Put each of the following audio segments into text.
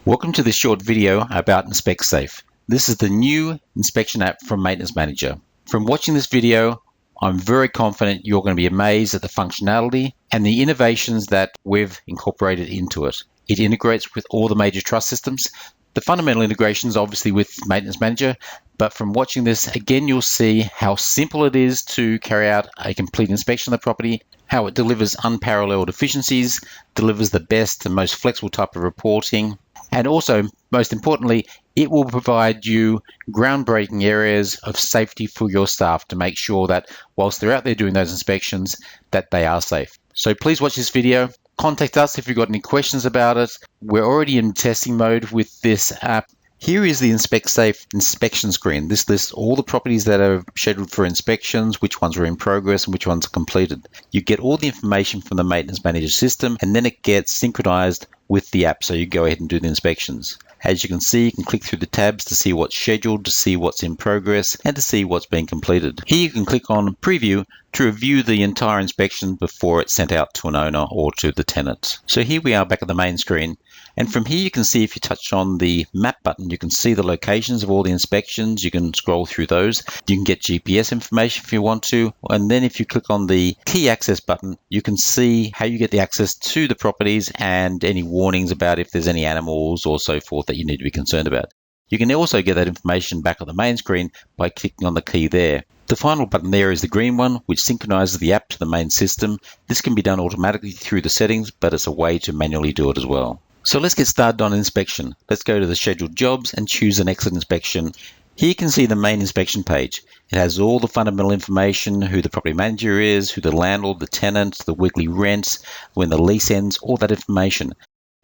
Welcome to this short video about InspectSafe. This is the new inspection app from Maintenance Manager. From watching this video, I'm very confident you're going to be amazed at the functionality and the innovations that we've incorporated into it. It integrates with all the major trust systems. The fundamental integration is obviously with Maintenance Manager, but from watching this, again, you'll see how simple it is to carry out a complete inspection of the property, how it delivers unparalleled efficiencies, delivers the best and most flexible type of reporting, and also, most importantly, it will provide you groundbreaking areas of safety for your staff to make sure that whilst they're out there doing those inspections, that they are safe. So please watch this video. Contact us if you've got any questions about it. We're already in testing mode with this app. Here is the InspectSafe inspection screen. This lists all the properties that are scheduled for inspections, which ones are in progress and which ones are completed. You get all the information from the Maintenance Manager system, and then it gets synchronized with the app, so you go ahead and do the inspections. As you can see, you can click through the tabs to see what's scheduled, to see what's in progress, and to see what's been completed. Here you can click on Preview to review the entire inspection before it's sent out to an owner or to the tenant. So here we are back at the main screen. And from here you can see, if you touch on the map button, you can see the locations of all the inspections. You can scroll through those. You can get GPS information if you want to. And then if you click on the key access button, you can see how you get the access to the properties and any warnings about if there's any animals or so forth that you need to be concerned about. You can also get that information back on the main screen by clicking on the key there. The final button there is the green one, which synchronizes the app to the main system. This can be done automatically through the settings, but it's a way to manually do it as well. So let's get started on inspection. Let's go to the scheduled jobs and choose an exit inspection. Here you can see the main inspection page. It has all the fundamental information, who the property manager is, who the landlord, the tenant, the weekly rents, when the lease ends, all that information.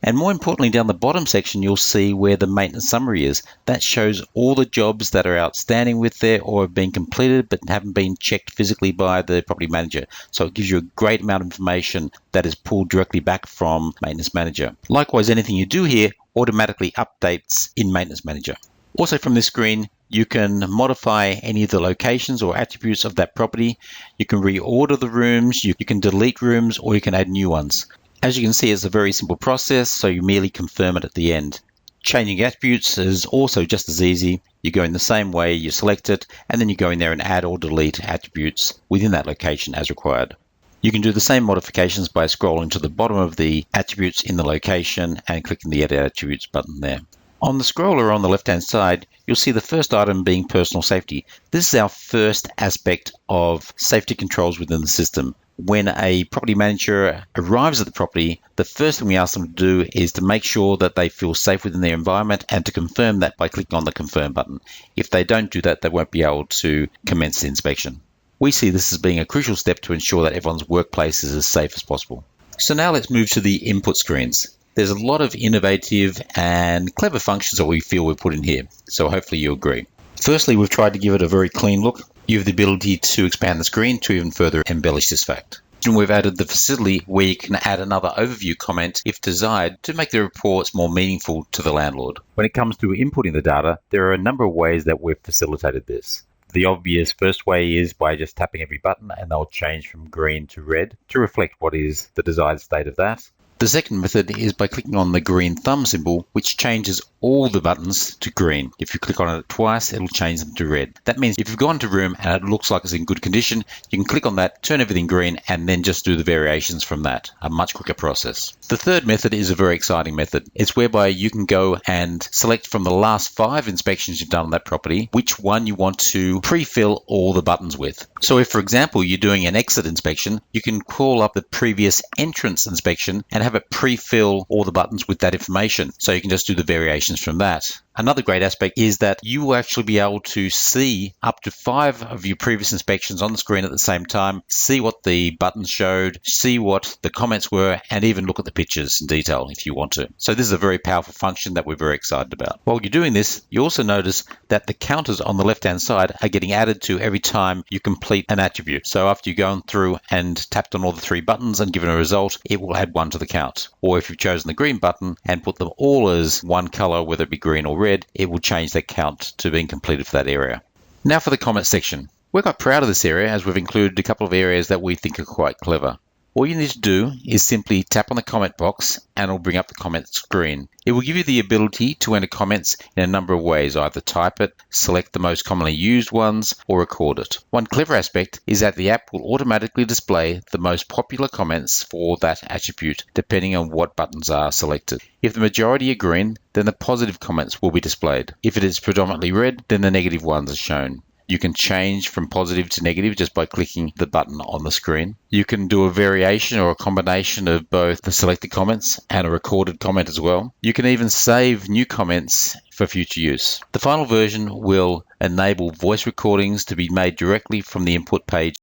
And more importantly, down the bottom section, you'll see where the maintenance summary is. That shows all the jobs that are outstanding with there or have been completed but haven't been checked physically by the property manager. So it gives you a great amount of information that is pulled directly back from Maintenance Manager. Likewise, anything you do here automatically updates in Maintenance Manager. Also from this screen, you can modify any of the locations or attributes of that property. You can reorder the rooms, you can delete rooms, or you can add new ones. As you can see, it's a very simple process, so you merely confirm it at the end. Changing attributes is also just as easy. You go in the same way, you select it, and then you go in there and add or delete attributes within that location as required. You can do the same modifications by scrolling to the bottom of the attributes in the location and clicking the Edit Attributes button there. On the scroller on the left-hand side, you'll see the first item being personal safety. This is our first aspect of safety controls within the system. When a property manager arrives at the property, the first thing we ask them to do is to make sure that they feel safe within their environment and to confirm that by clicking on the Confirm button. If they don't do that, they won't be able to commence the inspection. We see this as being a crucial step to ensure that everyone's workplace is as safe as possible. So now let's move to the input screens. There's a lot of innovative and clever functions that we feel we've put in here, so hopefully you agree. Firstly, we've tried to give it a very clean look. You have the ability to expand the screen to even further embellish this fact. And we've added the facility where you can add another overview comment if desired to make the reports more meaningful to the landlord. When it comes to inputting the data, there are a number of ways that we've facilitated this. The obvious first way is by just tapping every button and they'll change from green to red to reflect what is the desired state of that. The second method is by clicking on the green thumb symbol, which changes all the buttons to green. If you click on it twice, it'll change them to red. That means if you've gone to a room and it looks like it's in good condition, you can click on that, turn everything green, and then just do the variations from that. A much quicker process. The third method is a very exciting method. It's whereby you can go and select from the last 5 inspections you've done on that property, which one you want to pre-fill all the buttons with. So if, for example, you're doing an exit inspection, you can call up the previous entrance inspection and have it pre-fill all the buttons with that information. So you can just do the variations from that. Another great aspect is that you will actually be able to see up to 5 of your previous inspections on the screen at the same time, see what the buttons showed, see what the comments were, and even look at the pictures in detail if you want to. So this is a very powerful function that we're very excited about. While you're doing this, you also notice that the counters on the left-hand side are getting added to every time you complete an attribute. So after you've gone through and tapped on all the 3 buttons and given a result, it will add 1 to the count. Or if you've chosen the green button and put them all as one color, whether it be green or red, it will change that count to being completed for that area. Now for the comment section. We're quite proud of this area as we've included a couple of areas that we think are quite clever. All you need to do is simply tap on the comment box and it'll bring up the comment screen. It will give you the ability to enter comments in a number of ways, either type it, select the most commonly used ones, or record it. One clever aspect is that the app will automatically display the most popular comments for that attribute, depending on what buttons are selected. If the majority are green, then the positive comments will be displayed. If it is predominantly red, then the negative ones are shown. You can change from positive to negative just by clicking the button on the screen. You can do a variation or a combination of both the selected comments and a recorded comment as well. You can even save new comments for future use. The final version will enable voice recordings to be made directly from the input page.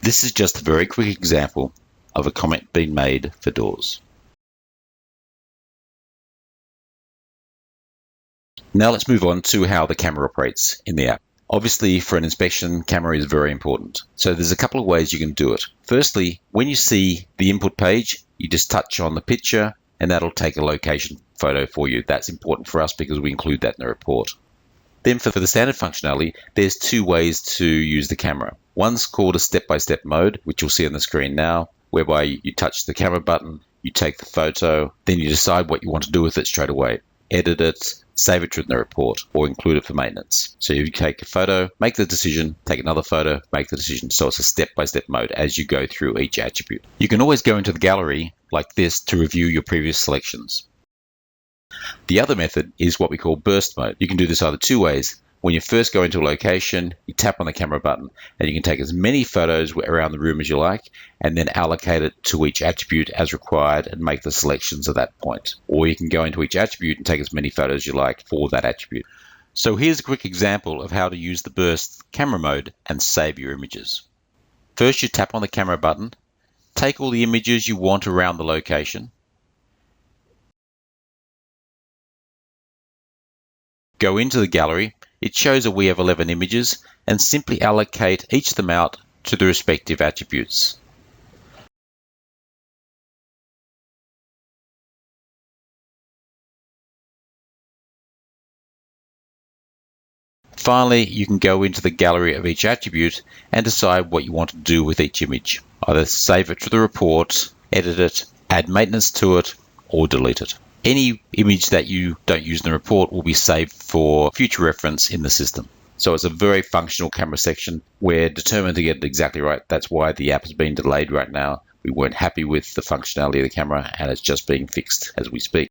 This is just a very quick example of a comment being made for doors. Now let's move on to how the camera operates in the app. Obviously, for an inspection, camera is very important. So there's a couple of ways you can do it. Firstly, when you see the input page, you just touch on the picture and that'll take a location photo for you. That's important for us because we include that in the report. Then for the standard functionality, there's two ways to use the camera. One's called a step-by-step mode, which you'll see on the screen now, whereby you touch the camera button, you take the photo, then you decide what you want to do with it straight away. Edit it, save it in the report, or include it for maintenance. So you take a photo, make the decision, take another photo, make the decision. So it's a step-by-step mode as you go through each attribute. You can always go into the gallery like this to review your previous selections. The other method is what we call burst mode. You can do this either two ways. When you first go into a location, you tap on the camera button and you can take as many photos around the room as you like and then allocate it to each attribute as required and make the selections at that point. Or you can go into each attribute and take as many photos as you like for that attribute. So here's a quick example of how to use the burst camera mode and save your images. First, you tap on the camera button, take all the images you want around the location, go into the gallery. It shows that we have 11 images and simply allocate each of them out to the respective attributes. Finally, you can go into the gallery of each attribute and decide what you want to do with each image. Either save it to the report, edit it, add maintenance to it, or delete it. Any image that you don't use in the report will be saved for future reference in the system. So it's a very functional camera section. We're determined to get it exactly right. That's why the app has been delayed right now. We weren't happy with the functionality of the camera and it's just being fixed as we speak.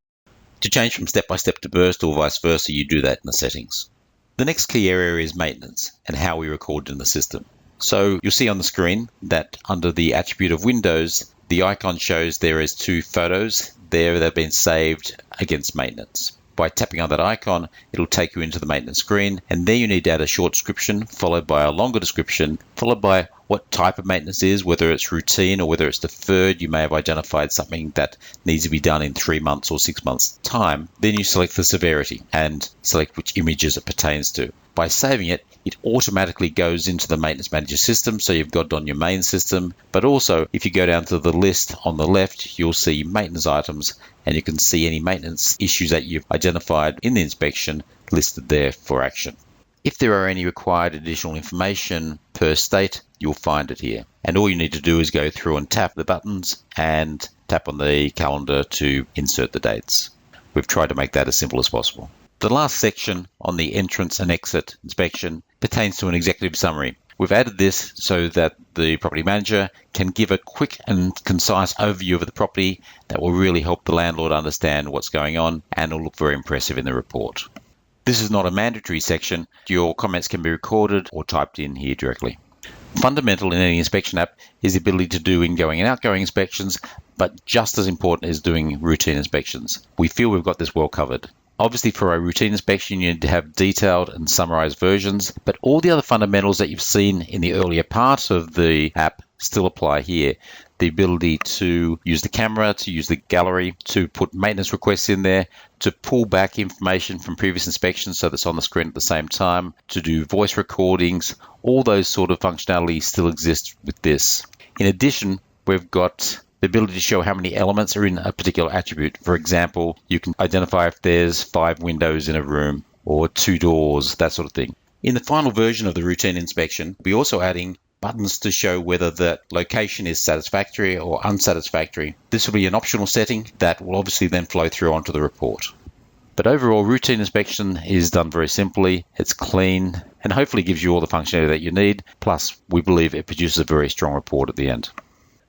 To change from step-by-step to burst or vice versa, you do that in the settings. The next key area is maintenance and how we record in the system. So you'll see on the screen that under the attribute of Windows, the icon shows there is 2 photos there that have been saved against maintenance. By tapping on that icon, it'll take you into the maintenance screen, and there you need to add a short description followed by a longer description, followed by what type of maintenance is, whether it's routine or whether it's deferred. You may have identified something that needs to be done in 3 months or 6 months' time. Then you select the severity and select which images it pertains to. By saving it, it automatically goes into the Maintenance Manager system, so you've got it on your main system. But also, if you go down to the list on the left, you'll see maintenance items, and you can see any maintenance issues that you've identified in the inspection listed there for action. If there are any required additional information per state, you'll find it here. And all you need to do is go through and tap the buttons and tap on the calendar to insert the dates. We've tried to make that as simple as possible. The last section on the entrance and exit inspection pertains to an executive summary. We've added this so that the property manager can give a quick and concise overview of the property that will really help the landlord understand what's going on and will look very impressive in the report. This is not a mandatory section. Your comments can be recorded or typed in here directly. Fundamental in any inspection app is the ability to do ingoing and outgoing inspections, but just as important is doing routine inspections. We feel we've got this well covered. Obviously, for a routine inspection, you need to have detailed and summarized versions, but all the other fundamentals that you've seen in the earlier part of the app still apply here. The ability to use the camera, to use the gallery, to put maintenance requests in there, to pull back information from previous inspections so that's on the screen at the same time, to do voice recordings, all those sort of functionality still exist with this. In addition, we've got the ability to show how many elements are in a particular attribute. For example, you can identify if there's 5 windows in a room or 2 doors, that sort of thing. In the final version of the routine inspection, we're also adding buttons to show whether the location is satisfactory or unsatisfactory. This will be an optional setting that will obviously then flow through onto the report. But overall, routine inspection is done very simply. It's clean and hopefully gives you all the functionality that you need. Plus, we believe it produces a very strong report at the end.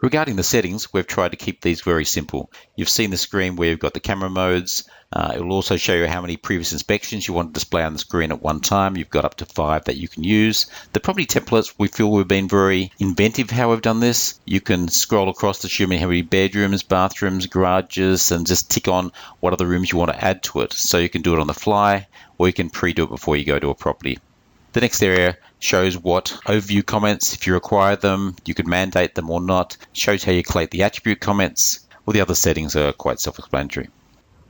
Regarding the settings, we've tried to keep these very simple. You've seen the screen where you've got the camera modes. It will also show you how many previous inspections you want to display on the screen at one time. You've got up to 5 that you can use. The property templates, we feel we've been very inventive how we've done this. You can scroll across to show me how many bedrooms, bathrooms, garages, and just tick on what other rooms you want to add to it. So you can do it on the fly, or you can pre-do it before you go to a property. The next area shows what overview comments, if you require them, you could mandate them or not. Shows how you collate the attribute comments. All the other settings are quite self-explanatory.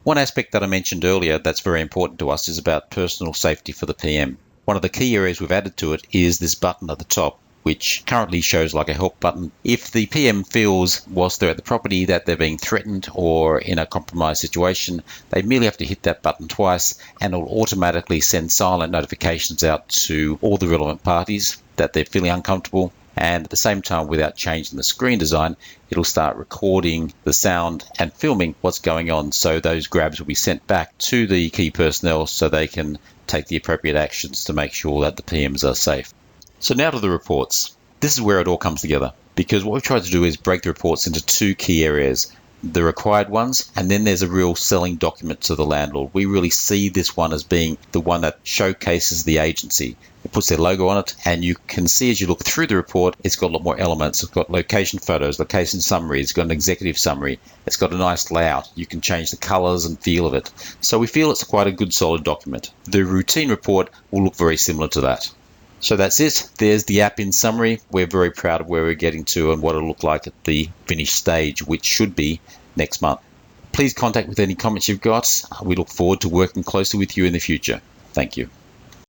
One aspect that I mentioned earlier that's very important to us is about personal safety for the PM. One of the key areas we've added to it is this button at the top, which currently shows like a help button. If the PM feels whilst they're at the property that they're being threatened or in a compromised situation, they merely have to hit that button twice and it'll automatically send silent notifications out to all the relevant parties that they're feeling uncomfortable. And at the same time, without changing the screen design, it'll start recording the sound and filming what's going on. So those grabs will be sent back to the key personnel so they can take the appropriate actions to make sure that the PMs are safe. So now to the reports. This is where it all comes together, because what we've tried to do is break the reports into 2 key areas. The required ones, and then there's a real selling document to the landlord. We really see this one as being the one that showcases the agency. It puts their logo on it, and you can see as you look through the report, it's got a lot more elements. It's got location photos, location summary, it's got an executive summary, it's got a nice layout. You can change the colors and feel of it. So we feel it's quite a good solid document. The routine report will look very similar to that. So that's it. There's the app in summary. We're very proud of where we're getting to and what it'll look like at the finished stage, which should be next month. Please contact with any comments you've got. We look forward to working closely with you in the future. Thank you.